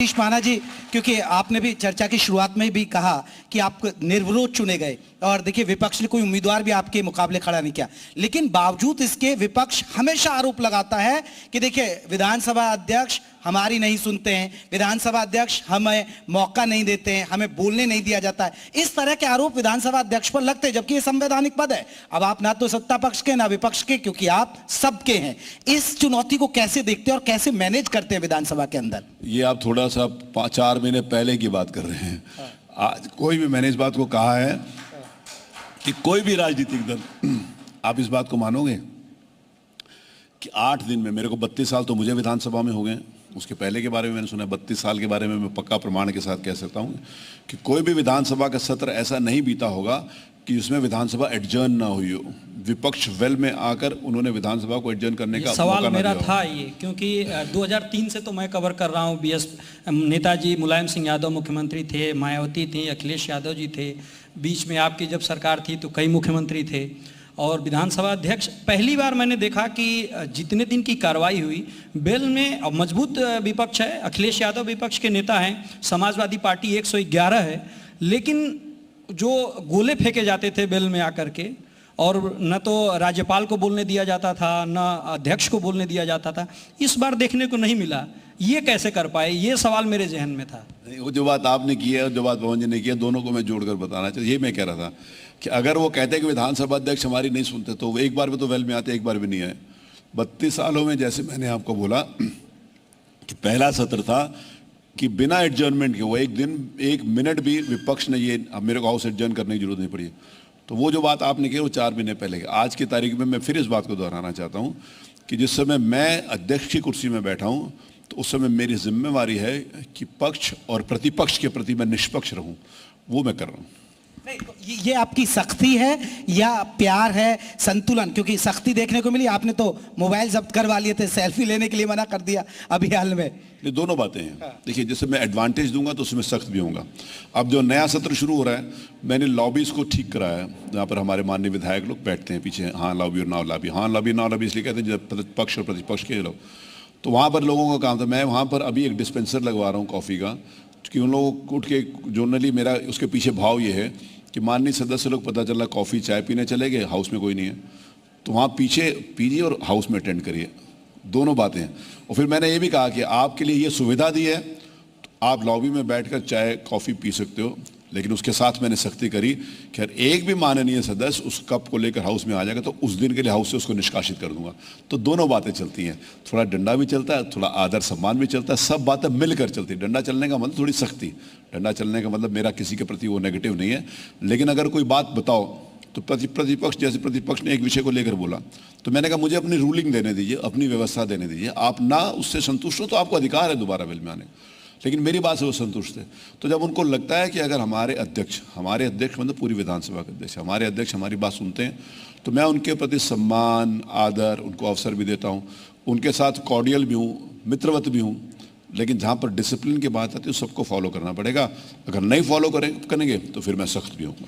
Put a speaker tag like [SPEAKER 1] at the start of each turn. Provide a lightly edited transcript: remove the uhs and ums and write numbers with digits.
[SPEAKER 1] नीतीश माना जी, क्योंकि आपने भी चर्चा की शुरुआत में भी कहा कि आप निर्विरोध चुने गए और देखिए विपक्ष ने कोई उम्मीदवार भी आपके मुकाबले खड़ा नहीं किया, लेकिन बावजूद इसके विपक्ष हमेशा आरोप लगाता है कि देखिए विधानसभा अध्यक्ष हमारी नहीं सुनते हैं, विधानसभा अध्यक्ष हमें मौका नहीं देते हैं, हमें बोलने नहीं दिया जाता है। इस तरह के आरोप विधानसभा अध्यक्ष पर लगते हैं, जबकि ये संवैधानिक पद है। अब आप ना तो सत्ता पक्ष के ना विपक्ष के, क्योंकि आप सबके हैं। इस चुनौती को कैसे देखते हैं और कैसे मैनेज करते हैं विधानसभा के अंदर?
[SPEAKER 2] ये आप थोड़ा सा 4 महीने पहले की बात कर रहे हैं। आज कोई भी मैंने इस बात को कहा है कि कोई भी राजनीतिक दल, आप इस बात को मानोगे कि 8 दिन में, मेरे को 32 साल तो मुझे विधानसभा में हो गए, उसके पहले के बारे में मैंने सुना 32 साल के बारे में मैं पक्का प्रमाण के साथ कह सकता हूं कि कोई भी विधानसभा का सत्र ऐसा नहीं बीता होगा कि उसमें विधानसभा एडजर्न ना हुई हो। विपक्ष वेल में आकर उन्होंने विधानसभा को एडजर्न करने का
[SPEAKER 3] सवाल मेरा था ये, क्योंकि 2003 से तो मैं कवर कर रहा हूँ। नेताजी मुलायम सिंह यादव मुख्यमंत्री थे, मायावती थी, अखिलेश यादव जी थे, बीच में आपकी जब सरकार थी तो कई मुख्यमंत्री थे और विधानसभा अध्यक्ष। पहली बार मैंने देखा कि जितने दिन की कार्रवाई हुई, बेल में मजबूत विपक्ष है, अखिलेश यादव विपक्ष के नेता हैं, समाजवादी पार्टी 111 है, लेकिन जो गोले फेंके जाते थे बेल में आकर के, और न तो राज्यपाल को बोलने दिया जाता था, न अध्यक्ष को बोलने दिया जाता था, इस बार देखने को नहीं मिला। ये कैसे कर पाए, ये सवाल मेरे जहन में था।
[SPEAKER 2] वो जो बात आपने की है और जो बात पवन जी ने की है, दोनों को मैं जोड़कर बताना चाहिए। ये मैं कह रहा था कि अगर वो कहते हैं कि विधानसभा अध्यक्ष हमारी नहीं सुनते, तो वो एक बार में तो वेल में आते, एक बार भी नहीं आए। 32 सालों में, जैसे मैंने आपको बोला कि पहला सत्र था कि बिना एडजर्नमेंट के, वो एक दिन 1 मिनट भी विपक्ष ने ये अब मेरे को हाउस एडजर्न करने की जरूरत नहीं पड़ी। तो वो जो बात आपने की वो 4 महीने पहले, आज की तारीख में मैं फिर इस बात को दोहराना चाहता हूँ कि जिस समय मैं अध्यक्ष की कुर्सी में बैठा हूँ, तो उस समय मेरी जिम्मेवारी है कि पक्ष और प्रतिपक्ष के प्रति मैं निष्पक्ष रहूँ। वो मैं कर रहा हूँ।
[SPEAKER 1] ये आपकी सख्ती है या प्यार है, संतुलन? क्योंकि सख्ती देखने को मिली, आपने तो मोबाइल जब्त करवा लिए थे, सेल्फी लेने के लिए मना कर दिया अभी हाल में।
[SPEAKER 2] ये दोनों बातें हैं। देखिए, जैसे मैं एडवांटेज दूंगा तो उसमें सख्त भी होऊंगा। अब जो नया सत्र शुरू हो रहा है, मैंने लॉबीज को ठीक कराया है, जहाँ पर हमारे माननीय विधायक लोग बैठते हैं पीछे, हाँ लॉबी और नाव लॉबी, हाँ लॉबी नाव लॉबी इसलिए कहते हैं जब पक्ष और प्रतिपक्ष के लोग, तो वहाँ पर लोगों का काम था। मैं वहाँ पर अभी एक डिस्पेंसर लगवा रहा हूँ कॉफ़ी का, कि उन लोगों को उठ के, जनरली मेरा उसके पीछे भाव ये है कि माननीय सदस्य लोग, पता चला कॉफ़ी चाय पीने चले गए, हाउस में कोई नहीं है, तो वहाँ पीछे पीजिए और हाउस में अटेंड करिए। दोनों बातें हैं। और फिर मैंने ये भी कहा कि आपके लिए ये सुविधा दी है, तो आप लॉबी में बैठकर चाय कॉफ़ी पी सकते हो, लेकिन उसके साथ मैंने सख्ती करी कि अगर एक भी माननीय सदस्य उस कप को लेकर हाउस में आ जाएगा तो उस दिन के लिए हाउस से उसको निष्कासित कर दूंगा। तो दोनों बातें चलती हैं, थोड़ा डंडा भी चलता है, थोड़ा आदर सम्मान भी चलता है, सब बातें मिलकर चलती है। डंडा चलने का मतलब थोड़ी सख्ती, डंडा चलने का मतलब मेरा किसी के प्रति वो नेगेटिव नहीं है, लेकिन अगर कोई बात बताओ तो प्रतिपक्ष, जैसे प्रतिपक्ष ने एक विषय को लेकर बोला, तो मैंने कहा मुझे अपनी रूलिंग देने दीजिए, अपनी व्यवस्था देने दीजिए। आप ना उससे संतुष्ट हो तो आपको अधिकार है दोबारा बिल में आने, लेकिन मेरी बात से वो संतुष्ट थे। तो जब उनको लगता है कि अगर हमारे अध्यक्ष मतलब पूरी विधानसभा के अध्यक्ष, हमारे अध्यक्ष हमारी बात सुनते हैं, तो मैं उनके प्रति सम्मान, आदर, उनको अवसर भी देता हूँ, उनके साथ कॉर्डियल भी हूँ, मित्रवत भी हूँ। लेकिन जहाँ पर डिसिप्लिन की बात आती है, सबको फॉलो करना पड़ेगा। अगर नहीं फॉलो करेंगे तो फिर मैं सख्त भी हूँ।